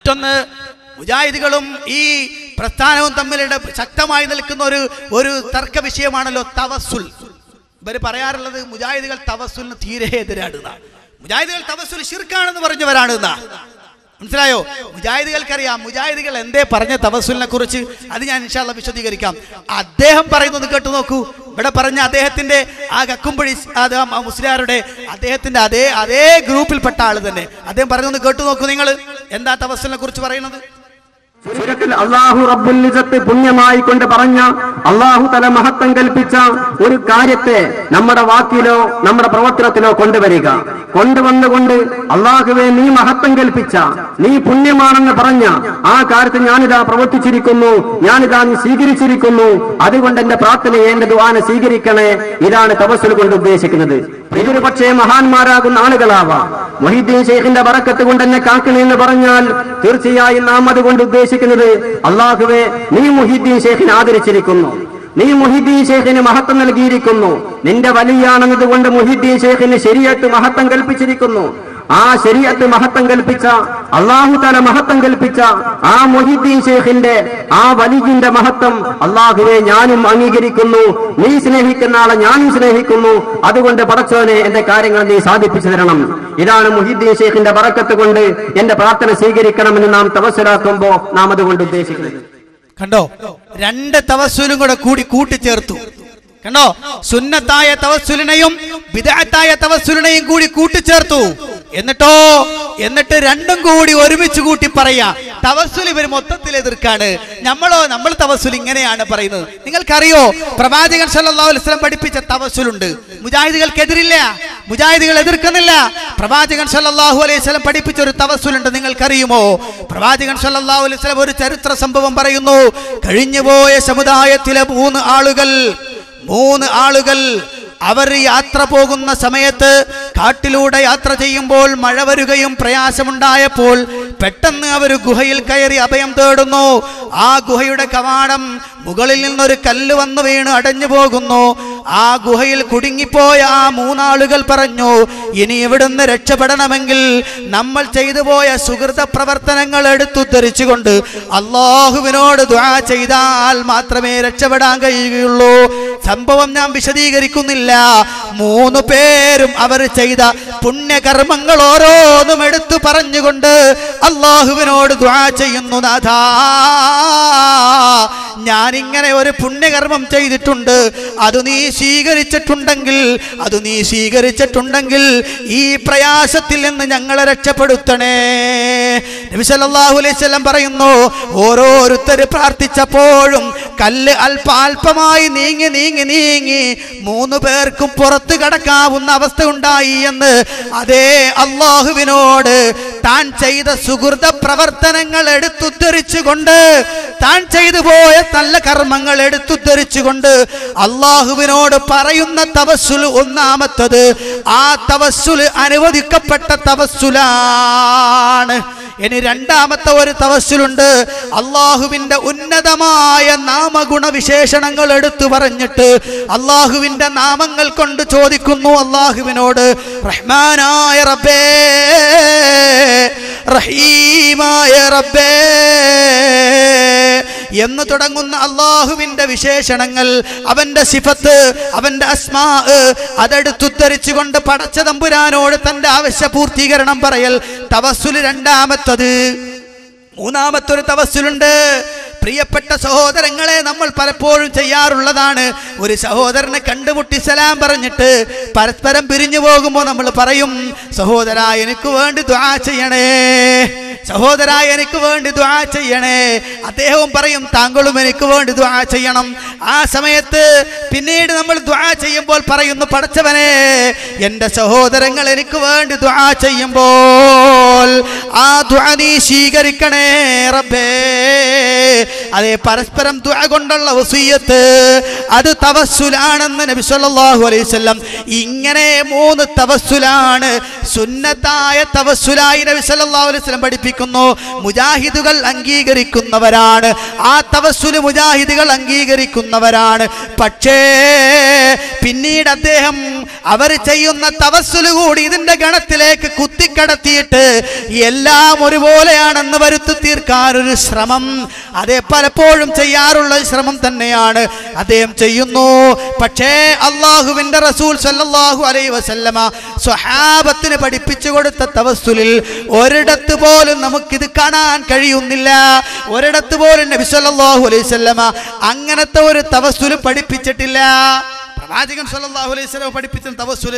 മറ്റൊന്ന്, മുജാഹിദുകളും ഈ പ്രസ്ഥാനവും തമ്മിലുള്ള ശക്തമായി നിൽക്കുന്ന ഒരു തർക്ക വിഷയമാണല്ലോ തവസ്സുൽ. ഇവര് പറയാറുള്ളത് മുജാഹിദുകൾ തവസ്സുലിന് തീരെ എതിരാണ്. മുജാഹിദുകൾ തവസ്സുൽ ശിർക്കാണെന്ന് പറഞ്ഞവരാണ്. മനസ്സിലായോ? മുജാഹിദുകൾക്കറിയാം മുജാഹിദുകൾ എന്തേ പറഞ്ഞ തവസ്സുലിനെ കുറിച്ച്. അത് ഞാൻ ഇൻഷാ അല്ലാഹ് വിശദീകരിക്കാം. അദ്ദേഹം പറയുന്നത് കേട്ടു നോക്കൂ. ഇവിടെ പറഞ്ഞ അദ്ദേഹത്തിന്റെ ആ കക്കുംപടി മുസ്ലിയാരുടെ അദ്ദേഹത്തിന്റെ അതേ ഗ്രൂപ്പിൽപ്പെട്ട ആള് തന്നെ അദ്ദേഹം പറയുന്നത് കേട്ടു നോക്കൂ നിങ്ങൾ. എന്താ തവസ്സുലിനെ കുറിച്ച് പറയുന്നത്? അല്ലാഹു റബ്ബുൽ ഇസ്സത്ത് പുണ്യമായി കൊണ്ട് പറഞ്ഞ, അല്ലാഹു തആല മഹത്വം കൽപ്പിച്ച ഒരു കാര്യത്തെ നമ്മുടെ വാക്കിലോ നമ്മുടെ പ്രവർത്തനത്തിലോ കൊണ്ടുവന്നുകൊണ്ട് അല്ലാഹുവേ നീ മഹത്വം കൽപ്പിച്ച, നീ പുണ്യമാണെന്ന് പറഞ്ഞ ആ കാര്യത്തെ ഞാനിതാ പ്രവർത്തിച്ചിരിക്കുന്നു, ഞാനിതാ നീ സ്വീകരിച്ചിരിക്കുന്നു, അതുകൊണ്ട് എന്റെ പ്രാർത്ഥനയെ എന്റെ ദുആനെ സ്വീകരിക്കണേ. ഇതാണ് തവസ്സുൽ കൊണ്ട് ഉദ്ദേശിക്കുന്നത്. ഇതൊരു പക്ഷേ മഹാന്മാരാകുന്ന ആളുകളാവാം. മുഹീദ്ദീൻ ശൈഖിന്റെ ബറക്കത്ത് കൊണ്ട് എന്നെ കാക്കണേ എന്ന് പറഞ്ഞാൽ തീർച്ചയായും നാം അതുകൊണ്ട് ഉദ്ദേശിക്കുന്നത് അല്ലാഹുവേ നീ മുഹീദ്ദീൻ ശൈഖിനെ ആദരിച്ചിരിക്കുന്നു, നീ മുഹീദ്ദീൻ ശൈഖിന് മഹത്വം നൽകിയിരിക്കുന്നു, നിന്റെ വലിയാണെന്നതുകൊണ്ട് മുഹീദ്ദീൻ ശൈഖിന് ശരീഅത്ത് മഹത്വം കൽപ്പിച്ചിരിക്കുന്നു. ആ ശരീഅത്ത് മഹത്വം കൽപ്പിച്ച, അല്ലാഹു തആല മഹത്വം കൽപ്പിച്ച ആ മുഹീദ്ദീൻ ശൈഖിന്റെ ആ വലിയുടെ മഹത്വം അല്ലാഹുവേ ഞാനും അംഗീകരിക്കുന്നു, നീ സ്നേഹിക്കുന്ന ആളെ ഞാനും സ്നേഹിക്കുന്നു, അതുകൊണ്ട് പടച്ചോനെ എന്റെ കാര്യങ്ങൾ നീ സാധിപ്പിച്ചു തരണം. ഇതാണ് മുഹീദ്ദീൻ ശൈഖിന്റെ ബറക്കത്ത് കൊണ്ട് എന്റെ പ്രാർത്ഥന സ്വീകരിക്കണമെന്ന് നാം തവസ്സുലാക്കുമ്പോ നാം അതുകൊണ്ട് ഉദ്ദേശിക്കുന്നത്. കണ്ടോ, രണ്ട് തവസ്സുലും കൂടെ കൂട്ടിച്ചേർത്തു. കണ്ടോ, സുന്നത്തായ തവസ്സുലിനെയും ബിദ്അത്തായ തവസ്സുലിനെയും കൂടി കൂട്ടിച്ചേർത്തു. എന്നിട്ട് രണ്ടും കൂടി ഒരുമിച്ച് കൂട്ടി പറയാ തവസ്സുൽ ഇവർ മൊത്തത്തിൽ എതിർക്കാണ്, നമ്മൾ തവസ്സുൽ ഇങ്ങനെയാണ് പറയുന്നത്. നിങ്ങൾക്കറിയോ പ്രവാചകൻ സല്ലല്ലാഹു അലൈഹി വസല്ലം പഠിപ്പിച്ച തവസ്സുലുണ്ട്. മുജാഹിദുകൾക്കെതിരില്ല, മുജാഹിദുകൾ എതിർക്കുന്നില്ല. പ്രവാചകൻ സല്ലല്ലാഹു അലൈഹി വസല്ലം പഠിപ്പിച്ച ഒരു തവസ്സുലുണ്ട്. നിങ്ങൾക്കറിയുമോ? പ്രവാചകൻ സല്ലല്ലാഹു അലൈഹി വസല്ലം ഒരു ചരിത്ര സംഭവം പറയുന്നു. കഴിഞ്ഞുപോയ സമുദായത്തിലെ മൂന്ന് ആളുകൾ അവർ യാത്ര പോകുന്ന സമയത്ത് കാട്ടിലൂടെ യാത്ര ചെയ്യുമ്പോൾ മഴ വരികയും പ്രയാസമുണ്ടായപ്പോൾ പെട്ടെന്ന് അവർ ഗുഹയിൽ കയറി അഭയം തേടുന്നു. ആ ഗുഹയുടെ കവാടം മുകളിൽ നിന്നൊരു കല്ല് വന്നു വീണ് അടഞ്ഞു പോകുന്നു. ആ ഗുഹയിൽ കുടുങ്ങിപ്പോയ ആ മൂന്നാളുകൾ പറഞ്ഞു, ഇനി ഇവിടുന്ന് രക്ഷപ്പെടണമെങ്കിൽ നമ്മൾ ചെയ്തു പോയ സുഹൃത പ്രവർത്തനങ്ങൾ എടുത്തുദ്ധരിച്ചുകൊണ്ട് അല്ലാഹുവിനോട് ദുആ ചെയ്താൽ മാത്രമേ രക്ഷപ്പെടാൻ കഴിയുകയുള്ളൂ. സംഭവം ഞാൻ വിശദീകരിക്കുന്നില്ല. മൂന്ന് പേരും അവർ ചെയ്ത പുണ്യകർമ്മങ്ങൾ ഓരോന്നും എടുത്തു പറഞ്ഞുകൊണ്ട് അല്ലാഹുവിനോട് ദുആ ചെയ്യുന്നു, നാഥാ ഞാനിങ്ങനെ ഒരു പുണ്യകർമ്മം ചെയ്തിട്ടുണ്ട്, അത് നീ സ്വീകരിച്ചിട്ടുണ്ടെങ്കിൽ ഈ പ്രയാസത്തിൽ നിന്ന് ഞങ്ങളെ രക്ഷപ്പെടുത്തണേ. നബി സല്ലല്ലാഹു അലൈഹി വസല്ലം പറയുന്നു, ഓരോരുത്തർ പ്രാർത്ഥിച്ചപ്പോഴും കല്ല് അല്പമായി നീങ്ങി മൂന്ന് പേർക്കും പുറത്തു കടക്കാവുന്ന അവസ്ഥ ഉണ്ടായി എന്ന്. അതേ അല്ലാഹുവിനോട് താൻ ചെയ്ത സുഹൃത പ്രവർത്തനങ്ങൾ എടുത്തുദ്ധരിച്ചുകൊണ്ട്, താൻ ചെയ്തു പോയ നല്ല കർമ്മങ്ങൾ എടുത്തുദ്ധരിച്ചുകൊണ്ട് അല്ലാഹുവിനോട് പറയുന്ന തവസ്സുൽ ഒന്നാമത്തത്. ആ തവസ്സുൽ അനുവദിക്കപ്പെട്ട തവസ്സുലാണ്. ഇനി രണ്ടാമത്തെ ഒരു തവസ്സുലുണ്ട്. അല്ലാഹുവിന്റെ ഉന്നതമായ നാമഗുണ വിശേഷണങ്ങൾ എടുത്തു പറഞ്ഞിട്ട് അല്ലാഹുവിന്റെ നാമങ്ങൾ കൊണ്ട് ചോദിക്കുന്നു അല്ലാഹുവിനോട്, റഹ്മാനായ റബ്ബേ, റഹീമായ റബ്ബേ എന്ന് തുടങ്ങുന്ന അല്ലാഹുവിന്റെ വിശേഷണങ്ങൾ, അവന്റെ സിഫത്ത്, അവന്റെ അസ്മാ, അതെടുത്തുദ്ധരിച്ചുകൊണ്ട് പടച്ച തമ്പുരാനോട് തന്റെ ആവശ്യ പൂർത്തീകരണം പറയൽ തവസ്സുൽ രണ്ടാമത്തത്. മൂന്നാമത്തൊരു തവസ്സുലുണ്ട്. പ്രിയപ്പെട്ട സഹോദരങ്ങളെ, നമ്മൾ പലപ്പോഴും ചെയ്യാറുള്ളതാണ്. ഒരു സഹോദരനെ കണ്ടുമുട്ടി സലാം പറഞ്ഞിട്ട് പരസ്പരം പിരിഞ്ഞു പോകുമ്പോൾ നമ്മൾ പറയും, സഹോദരാ എനിക്ക് വേണ്ടി ദുആ ചെയ്യണേ, സഹോദരാ എനിക്ക് വേണ്ടി ദുആ ചെയ്യണേ. അദ്ദേഹവും പറയും, താങ്കളും എനിക്ക് വേണ്ടി ദുആ ചെയ്യണം. ആ സമയത്ത് പിന്നീട് നമ്മൾ ദുആ ചെയ്യുമ്പോൾ പറയുന്നു, പടച്ചവനെ എൻ്റെ സഹോദരങ്ങൾ എനിക്ക് വേണ്ടി ദുആ ചെയ്യുമ്പോൾ ആ ദുആ നീ സ്വീകരിക്കണേ റബ്ബേ. അതേ പരസ്പരം ദുആ കൊണ്ടുള്ള വസിയ്യത്ത്, അത് തവസ്സുലാണെന്ന് നബി സല്ലല്ലാഹു അലൈഹി വസല്ലം. ഇങ്ങനെ മൂന്ന് തവസ്സുലാണ് സുന്നത്തായ തവസ്സുലായി നബി സല്ലല്ലാഹു അലൈഹി വസല്ലം പഠിപ്പിക്കുന്നു. മുജാഹിദുകൾ അംഗീകരിക്കുന്നവരാണ് ആ തവസ്സുല്, മുജാഹിദുകൾ അംഗീകരിക്കുന്നവരാണ്. പക്ഷേ പിന്നീട് അദ്ദേഹം അവർ ചെയ്യുന്ന തവസ്സുല് കൂടി ഇതിന്റെ ഗണത്തിലേക്ക് കുത്തിക്കടത്തിയിട്ട് എല്ലാം ഒരുപോലെയാണെന്ന് വരുത്തി തീർക്കാൻ ഒരു ശ്രമം, അതേ പലപ്പോഴും ചെയ്യാറുള്ള ശ്രമം തന്നെയാണ് അദ്ദേഹം ചെയ്യുന്നു. പക്ഷേ അള്ളാഹുവിന്റെ റസൂൽ സല്ലല്ലാഹു അലൈഹി വസല്ലമ സ്വഹാബത്തിന് പഠിപ്പിച്ചു കൊടുത്ത തവസ്സുലിൽ ഒരിടത്ത് പോലും നമുക്കിത് കാണാൻ കഴിയുന്നില്ല. ഒരിടത്ത് പോലും നബി സല്ലല്ലാഹു അലൈഹി വസല്ലമ അങ്ങനത്തെ ഒരു തവസ്സുൽ പഠിപ്പിച്ചിട്ടില്ല. പ്രവാചകൻ സല്ലല്ലാഹു അലൈഹി വസല്ലമ പഠിപ്പിച്ച തവസ്സുൽ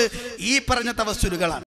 ഈ പറഞ്ഞ തവസ്സുലുകളാണ്.